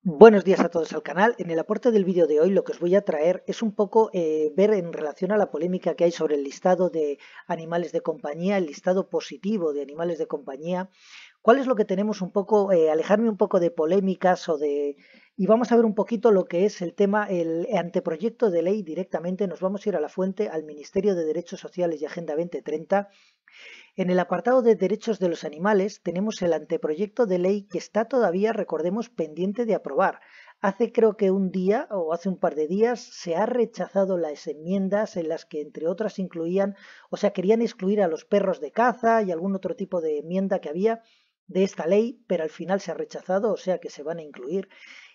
Buenos días a todos al canal. En el aporte del vídeo de hoy lo que os voy a traer es un poco ver en relación a la polémica que hay sobre el listado de animales de compañía, el listado positivo de animales de compañía. ¿Cuál es lo que tenemos un poco, alejarme un poco de polémicas y vamos a ver un poquito lo que es el tema, el anteproyecto de ley directamente? Nos vamos a ir a la fuente, al Ministerio de Derechos Sociales y Agenda 2030. En el apartado de derechos de los animales tenemos el anteproyecto de ley que está todavía, recordemos, pendiente de aprobar. Hace creo que un día o hace un par de días se ha rechazado las enmiendas en las que entre otras incluían, o sea, querían excluir a los perros de caza y algún otro tipo de enmienda que había de esta ley, pero al final se ha rechazado, o sea que se van a incluir.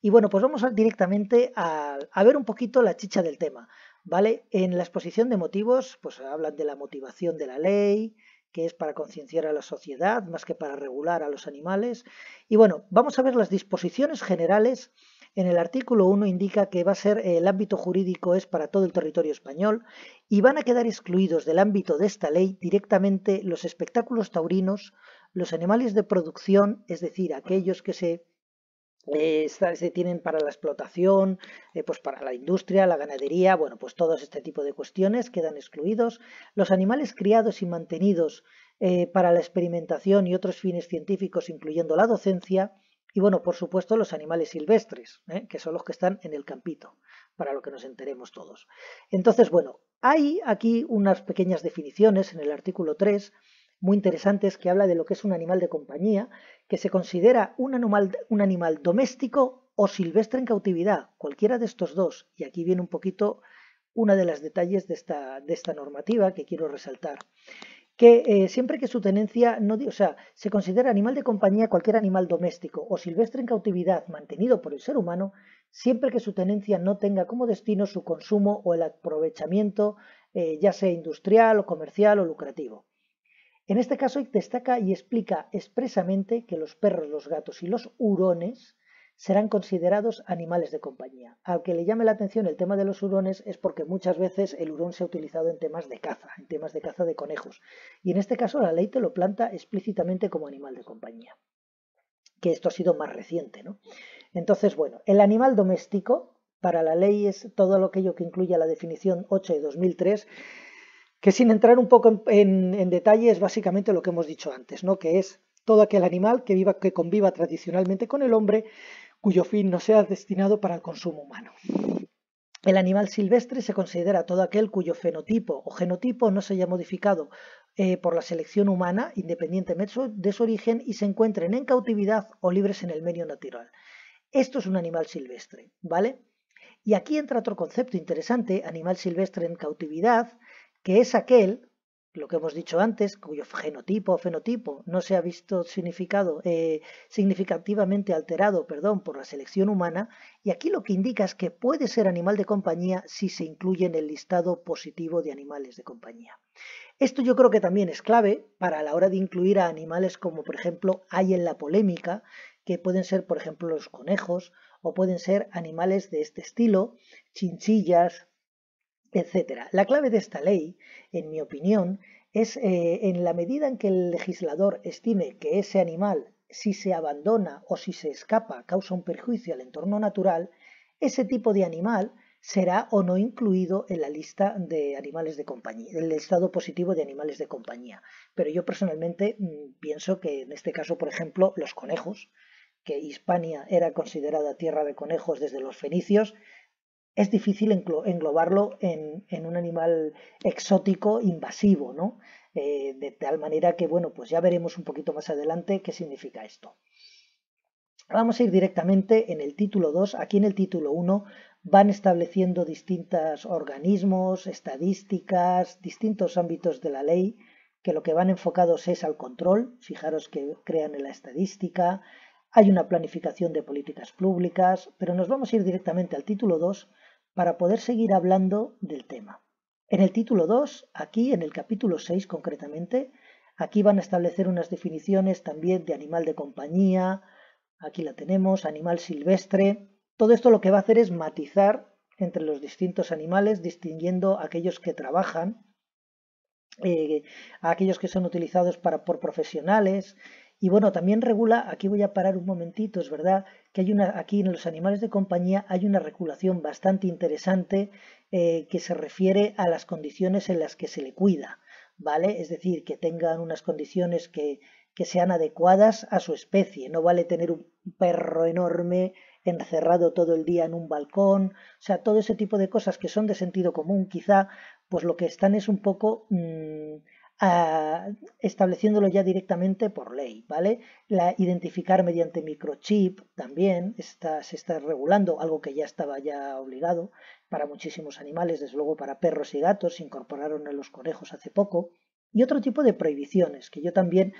Y bueno, pues vamos directamente a ver un poquito la chicha del tema, ¿vale? En la exposición de motivos, pues hablan de la motivación de la ley, que es para concienciar a la sociedad más que para regular a los animales. Y bueno, vamos a ver las disposiciones generales. En el artículo 1 indica que va a ser el ámbito jurídico es para todo el territorio español y van a quedar excluidos del ámbito de esta ley directamente los espectáculos taurinos, los animales de producción, es decir, aquellos que se tienen para la explotación, pues para la industria, la ganadería, bueno, pues todo este tipo de cuestiones quedan excluidos. Los animales criados y mantenidos para la experimentación y otros fines científicos, incluyendo la docencia. Y bueno, por supuesto, los animales silvestres, que son los que están en el campito, para lo que nos enteremos todos. Entonces, bueno, hay aquí unas pequeñas definiciones en el artículo 3 muy interesantes que habla de lo que es un animal de compañía, que se considera un animal doméstico o silvestre en cautividad, cualquiera de estos dos. Y aquí viene un poquito una de las detalles de esta normativa que quiero resaltar. Que siempre que su tenencia, no, o sea, se considera animal de compañía cualquier animal doméstico o silvestre en cautividad mantenido por el ser humano, siempre que su tenencia no tenga como destino su consumo o el aprovechamiento, ya sea industrial o comercial o lucrativo. En este caso destaca y explica expresamente que los perros, los gatos y los hurones serán considerados animales de compañía. Al que le llame la atención el tema de los hurones es porque muchas veces el hurón se ha utilizado en temas de caza de conejos. Y en este caso la ley te lo planta explícitamente como animal de compañía, que esto ha sido más reciente, ¿no? Entonces, bueno, el animal doméstico para la ley es todo aquello que incluya la definición 8 de 2003, que sin entrar un poco en detalle es básicamente lo que hemos dicho antes, ¿no? Que es todo aquel animal que conviva tradicionalmente con el hombre, cuyo fin no sea destinado para el consumo humano. El animal silvestre se considera todo aquel cuyo fenotipo o genotipo no se haya modificado por la selección humana, independientemente de su origen, y se encuentren en cautividad o libres en el medio natural. Esto es un animal silvestre, ¿vale? Y aquí entra otro concepto interesante, animal silvestre en cautividad, que es aquel, lo que hemos dicho antes, cuyo genotipo o fenotipo no se ha visto significativamente alterado, por la selección humana, y aquí lo que indica es que puede ser animal de compañía si se incluye en el listado positivo de animales de compañía. Esto yo creo que también es clave para la hora de incluir a animales como por ejemplo hay en la polémica, que pueden ser por ejemplo los conejos o pueden ser animales de este estilo, chinchillas, etcétera. La clave de esta ley, en mi opinión, es en la medida en que el legislador estime que ese animal, si se abandona o si se escapa, causa un perjuicio al entorno natural, ese tipo de animal será o no incluido en la lista de animales de compañía, el listado positivo de animales de compañía. Pero yo personalmente pienso que en este caso, por ejemplo, los conejos, que Hispania era considerada tierra de conejos desde los fenicios, es difícil englobarlo en un animal exótico invasivo, ¿no? De tal manera que, bueno, pues ya veremos un poquito más adelante qué significa esto. Vamos a ir directamente en el título 2. Aquí en el título 1 van estableciendo distintos organismos, estadísticas, distintos ámbitos de la ley, que lo que van enfocados es al control. Fijaros que crean en la estadística, hay una planificación de políticas públicas, pero nos vamos a ir directamente al título 2 para poder seguir hablando del tema. En el título 2, aquí en el capítulo 6 concretamente, aquí van a establecer unas definiciones también de animal de compañía. Aquí la tenemos, animal silvestre. Todo esto lo que va a hacer es matizar entre los distintos animales, distinguiendo aquellos que trabajan, aquellos que son utilizados por profesionales Y bueno, también regula, aquí voy a parar un momentito, es verdad que aquí en los animales de compañía hay una regulación bastante interesante que se refiere a las condiciones en las que se le cuida, ¿vale? Es decir, que tengan unas condiciones que sean adecuadas a su especie. No vale tener un perro enorme encerrado todo el día en un balcón, o sea, todo ese tipo de cosas que son de sentido común, quizá, pues lo que están es un poco estableciéndolo ya directamente por ley, ¿vale? Identificar mediante microchip también se está regulando, algo que ya estaba ya obligado para muchísimos animales, desde luego para perros y gatos, se incorporaron a los conejos hace poco. Y otro tipo de prohibiciones, que yo también,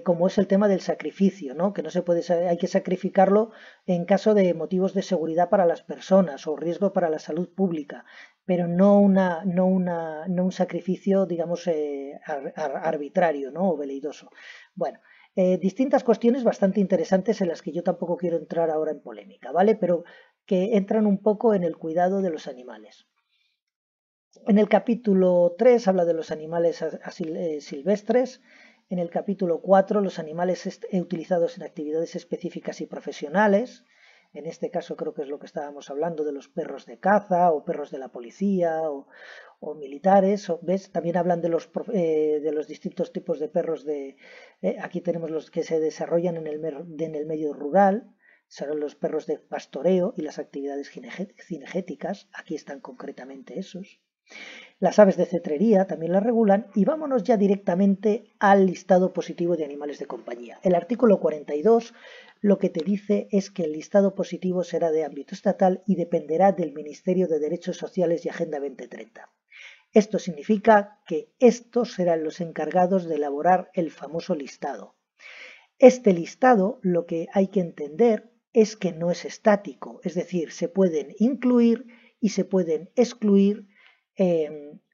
como es el tema del sacrificio, ¿no? Que no se puede, hay que sacrificarlo en caso de motivos de seguridad para las personas o riesgo para la salud pública, pero no un sacrificio, digamos, arbitrario, ¿no? O veleidoso. Bueno, distintas cuestiones bastante interesantes en las que yo tampoco quiero entrar ahora en polémica, ¿vale? Pero que entran un poco en el cuidado de los animales. En el capítulo 3 habla de los animales silvestres. En el capítulo 4 los animales utilizados en actividades específicas y profesionales. En este caso creo que es lo que estábamos hablando de los perros de caza o perros de la policía o militares. ¿Ves? También hablan de los distintos tipos de perros. Aquí tenemos los que se desarrollan en el medio rural. Son los perros de pastoreo y las actividades cinegéticas. Aquí están concretamente esos. Las aves de cetrería también las regulan y vámonos ya directamente al listado positivo de animales de compañía. El artículo 42 lo que te dice es que el listado positivo será de ámbito estatal y dependerá del Ministerio de Derechos Sociales y Agenda 2030. Esto significa que estos serán los encargados de elaborar el famoso listado. Este listado lo que hay que entender es que no es estático, es decir, se pueden incluir y se pueden excluir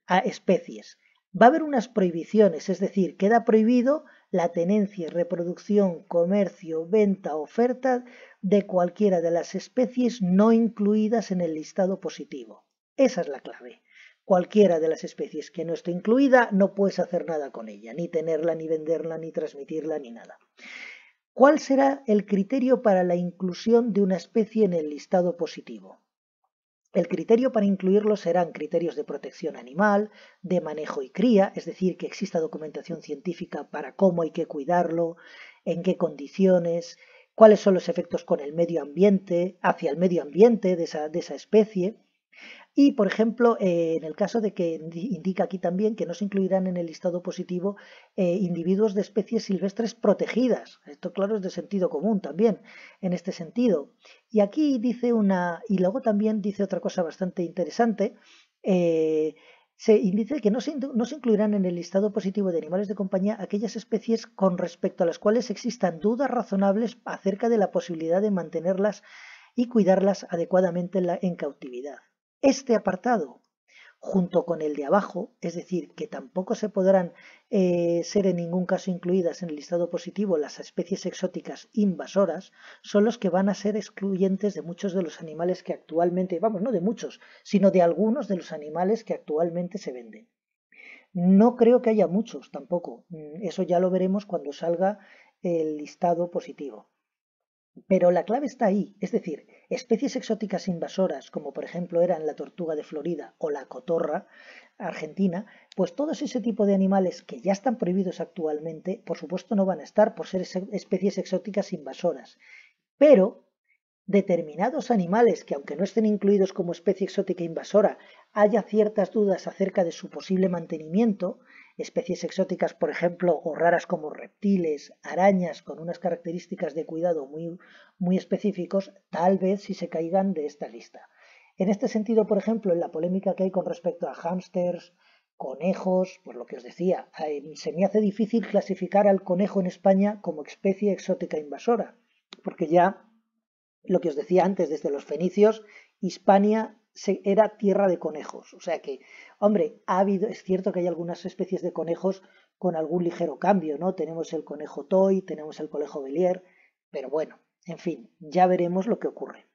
a especies. Va a haber unas prohibiciones, es decir, queda prohibido la tenencia, reproducción, comercio, venta, oferta de cualquiera de las especies no incluidas en el listado positivo. Esa es la clave. Cualquiera de las especies que no esté incluida no puedes hacer nada con ella, ni tenerla, ni venderla, ni transmitirla, ni nada. ¿Cuál será el criterio para la inclusión de una especie en el listado positivo? El criterio para incluirlo serán criterios de protección animal, de manejo y cría, es decir, que exista documentación científica para cómo hay que cuidarlo, en qué condiciones, cuáles son los efectos con el medio ambiente, hacia el medio ambiente de esa especie. Y, por ejemplo, en el caso de que indica aquí también que no se incluirán en el listado positivo individuos de especies silvestres protegidas. Esto, claro, es de sentido común también, en este sentido. Y aquí dice y luego también dice otra cosa bastante interesante. Se dice que no se incluirán en el listado positivo de animales de compañía aquellas especies con respecto a las cuales existan dudas razonables acerca de la posibilidad de mantenerlas y cuidarlas adecuadamente en cautividad. Este apartado, junto con el de abajo, es decir, que tampoco se podrán ser en ningún caso incluidas en el listado positivo las especies exóticas invasoras, son los que van a ser excluyentes de muchos de los animales que actualmente, vamos, no de muchos, sino de algunos de los animales que actualmente se venden. No creo que haya muchos tampoco, eso ya lo veremos cuando salga el listado positivo. Pero la clave está ahí, es decir, especies exóticas invasoras, como por ejemplo eran la tortuga de Florida o la cotorra argentina, pues todos ese tipo de animales que ya están prohibidos actualmente, por supuesto no van a estar por ser especies exóticas invasoras. Pero determinados animales que, aunque no estén incluidos como especie exótica invasora, haya ciertas dudas acerca de su posible mantenimiento, especies exóticas, por ejemplo, o raras como reptiles, arañas con unas características de cuidado muy específicos, tal vez sí se caigan de esta lista. En este sentido, por ejemplo, en la polémica que hay con respecto a hámsters, conejos, pues lo que os decía, se me hace difícil clasificar al conejo en España como especie exótica invasora, porque ya lo que os decía antes, desde los fenicios, Hispania era tierra de conejos. O sea que, hombre, es cierto que hay algunas especies de conejos con algún ligero cambio, ¿no? Tenemos el conejo toy, tenemos el conejo Bellier, pero bueno, en fin, ya veremos lo que ocurre.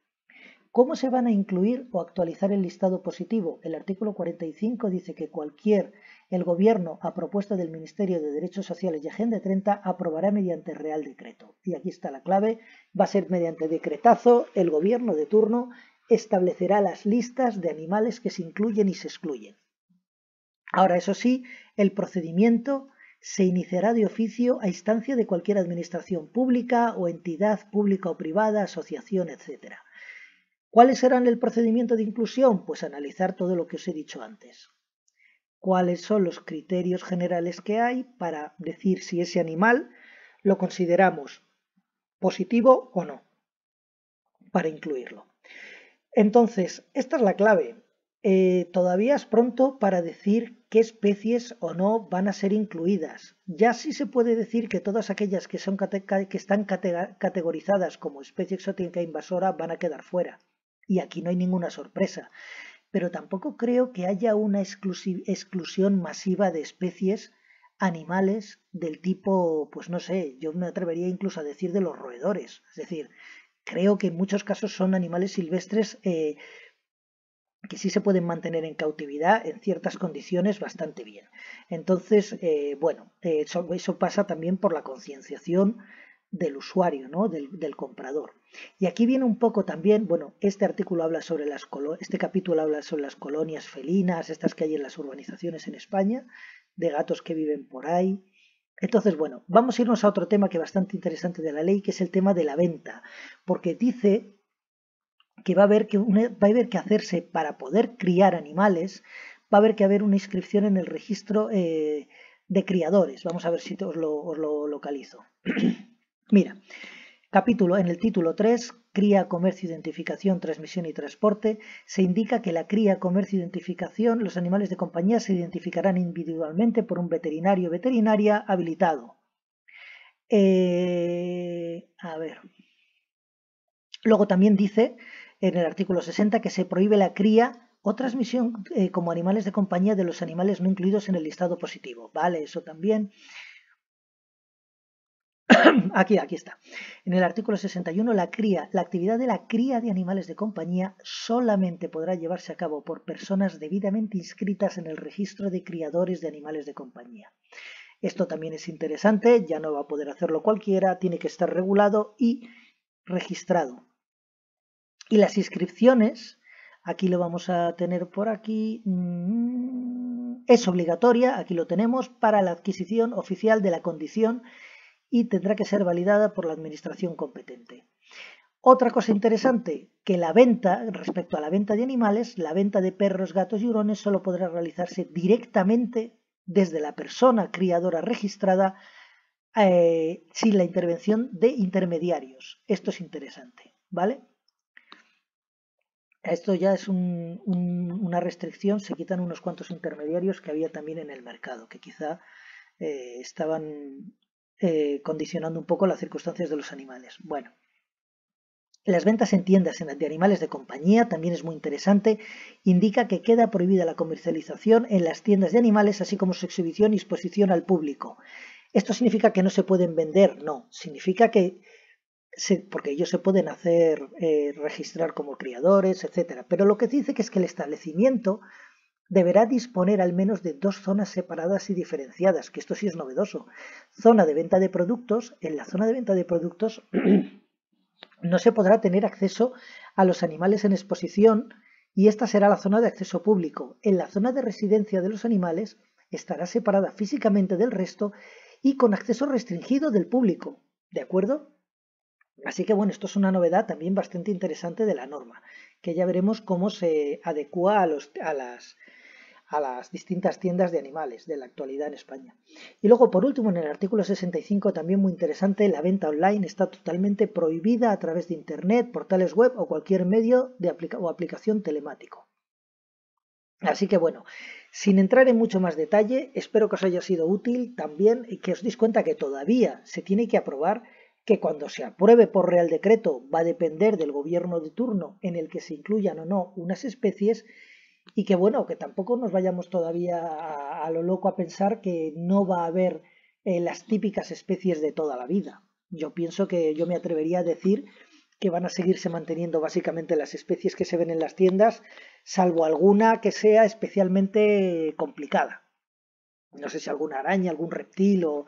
¿Cómo se van a incluir o actualizar el listado positivo? El artículo 45 dice que cualquier el Gobierno, a propuesta del Ministerio de Derechos Sociales y Agenda 30, aprobará mediante Real Decreto. Y aquí está la clave, va a ser mediante decretazo, el Gobierno de turno establecerá las listas de animales que se incluyen y se excluyen. Ahora, eso sí, el procedimiento se iniciará de oficio a instancia de cualquier administración pública o entidad pública o privada, asociación, etc. ¿Cuáles serán el procedimiento de inclusión? Pues analizar todo lo que os he dicho antes. ¿Cuáles son los criterios generales que hay para decir si ese animal lo consideramos positivo o no, para incluirlo? Entonces, esta es la clave. Todavía es pronto para decir qué especies o no van a ser incluidas. Ya sí se puede decir que todas aquellas que están categorizadas como especie exótica invasora van a quedar fuera. Y aquí no hay ninguna sorpresa. Pero tampoco creo que haya una exclusión masiva de especies animales del tipo, pues no sé, yo me atrevería incluso a decir de los roedores. Es decir, creo que en muchos casos son animales silvestres que sí se pueden mantener en cautividad en ciertas condiciones bastante bien. Entonces, eso pasa también por la concienciación del usuario, ¿no? del comprador. Y aquí viene un poco también, bueno, este artículo habla sobre este capítulo habla sobre las colonias felinas, estas que hay en las urbanizaciones en España, de gatos que viven por ahí. Entonces, bueno, vamos a irnos a otro tema que es bastante interesante de la ley, que es el tema de la venta, porque dice que va a haber que hacerse para poder criar animales, va a haber que haber una inscripción en el registro de criadores. Vamos a ver si os lo localizo. Mira, en el título 3, cría, comercio, identificación, transmisión y transporte, se indica que la cría, comercio, identificación, los animales de compañía se identificarán individualmente por un veterinario o veterinaria habilitado. A ver. Luego también dice en el artículo 60 que se prohíbe la cría o transmisión como animales de compañía de los animales no incluidos en el listado positivo. Vale, eso también. Aquí está. En el artículo 61, la actividad de la cría de animales de compañía solamente podrá llevarse a cabo por personas debidamente inscritas en el registro de criadores de animales de compañía. Esto también es interesante, ya no va a poder hacerlo cualquiera, tiene que estar regulado y registrado. Y las inscripciones, aquí lo vamos a tener por aquí, es obligatoria, aquí lo tenemos, para la adquisición oficial de la condición y tendrá que ser validada por la administración competente. Otra cosa interesante, que la venta, respecto a la venta de animales, la venta de perros, gatos y hurones solo podrá realizarse directamente desde la persona criadora registrada sin la intervención de intermediarios. Esto es interesante, ¿vale? Esto ya es una restricción, se quitan unos cuantos intermediarios que había también en el mercado, que quizá estaban condicionando un poco las circunstancias de los animales. Bueno, las ventas en tiendas de animales de compañía también es muy interesante, indica que queda prohibida la comercialización en las tiendas de animales, así como su exhibición y exposición al público. ¿Esto significa que no se pueden vender? No, significa que porque ellos se pueden hacer registrar como criadores, etcétera. Pero lo que dice que es que el establecimiento deberá disponer al menos de 2 zonas separadas y diferenciadas, que esto sí es novedoso. Zona de venta de productos. En la zona de venta de productos no se podrá tener acceso a los animales en exposición y esta será la zona de acceso público. En la zona de residencia de los animales estará separada físicamente del resto y con acceso restringido del público. ¿De acuerdo? Así que bueno, esto es una novedad también bastante interesante de la norma, que ya veremos cómo se adecúa a las distintas tiendas de animales de la actualidad en España. Y luego, por último, en el artículo 65, también muy interesante, la venta online está totalmente prohibida a través de Internet, portales web o cualquier medio o aplicación telemático. Así que bueno, sin entrar en mucho más detalle, espero que os haya sido útil también y que os deis cuenta que todavía se tiene que aprobar, que cuando se apruebe por Real Decreto va a depender del gobierno de turno en el que se incluyan o no unas especies y que bueno, que tampoco nos vayamos todavía a lo loco a pensar que no va a haber las típicas especies de toda la vida. Yo pienso que yo me atrevería a decir que van a seguirse manteniendo básicamente las especies que se ven en las tiendas, salvo alguna que sea especialmente complicada. no sé si alguna araña, algún reptil o,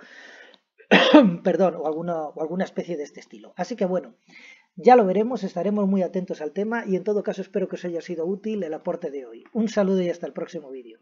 perdón, o alguna especie de este estilo. Así que bueno, ya lo veremos, estaremos muy atentos al tema y en todo caso espero que os haya sido útil el aporte de hoy. Un saludo y hasta el próximo vídeo.